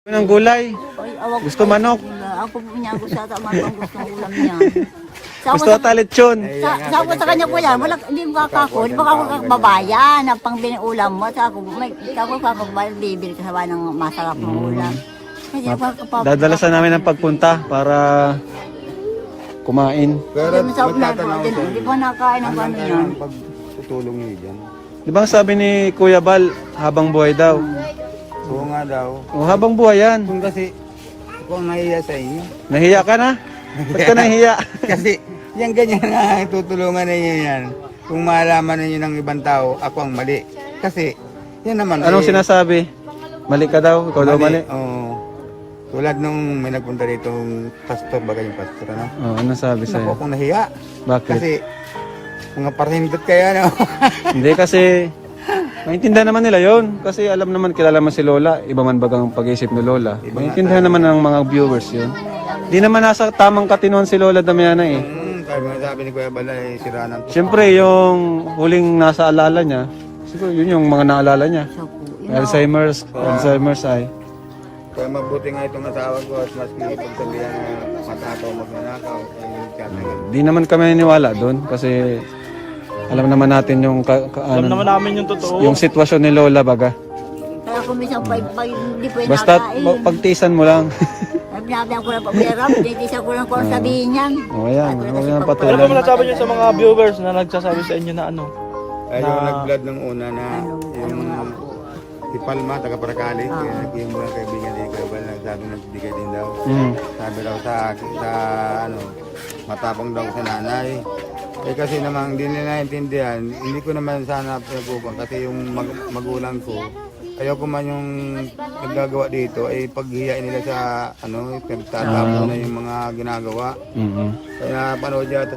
Ng gulay. Ay, awag Gusto manok. Ako po niya gusto sa tama ang gustong ulam niya. Gusto ata lechon. Sabi sa kanya po yan, wala, hindi mo kakako, di ba ako babayan, ang pang binulam mo, sa ako, may, ako kakagbayan, bibili ka sa ng masarap ng ulam. Kasi Dadalasan namin ang pagpunta para kumain. Pero Hindi mo sa ulam, magtatanong ko, di ba nakain ng ano yan? pagtutulong niyo dyan. Di ba sabi ni Kuya Bal, habang buhay daw? Oo nga daw. O habang buhay yan. Kung kasi ako ang nahiya sa inyo. Nahiya ka na? Ba't ka nahiya? Kasi yung ganyan na tutulungan ninyo yan. Kung malaman ninyo ng ibang tao, ako ang mali. Kasi yan naman. Anong sinasabi? Mali ka daw? Ikaw daw mali? Oo. Tulad nung may nagpunta dito pastor, baga yung pastor, ano? Oh, anong sabi Ako sa'yo? akong nahiya. Bakit? Kasi mga parhindot kaya, no? Hindi kasi maintindihan naman nila yon kasi alam naman kilala man si Lola, iba man bagang pag-iisip ni Lola. Maintindihan naman ng mga viewers yun. Di naman nasa tamang katinuan si Lola Damiana eh. Sabi ni Kuya Bala, sira ng to. Siyempre yung huling nasa alala niya, siguro yun yung mga naalala niya. So po, Alzheimer's ay. Kaya mabuti nga itong asawa ko at maski pagsabihan na matakaw magnanakaw. Di naman kami niniwala doon kasi alam naman natin yung Alam naman namin yung totoo. yung sitwasyon ni Lola baga. kaya kung minsan pag hindi po yung Basta nakain. pagtiisan mo lang. Sinabihan ko lang pa, Kuya Ram, titisan ko lang kung ano sabihin niyan. O ayan, huwag nang Ano patulan. po masasabi niyo sa mga viewers na nagsasabi sa inyo na ano? Ay, yung nag-vlog nung una na yung mga apo. si Palma, taga Paracali, yung mga kaibigan din Kuya Bala, sabi nagbigay din daw. Sabi daw sa ano, matapang daw sa nanay. Eh kasi naman hindi nila naintindihan, hindi ko naman sana pinagkukuhan kasi yung magulang ko, ayaw ko man yung naggagawa dito ay paghihiyain nila sa ano, pinagtatapon na yung mga ginagawa. Kaya panood yata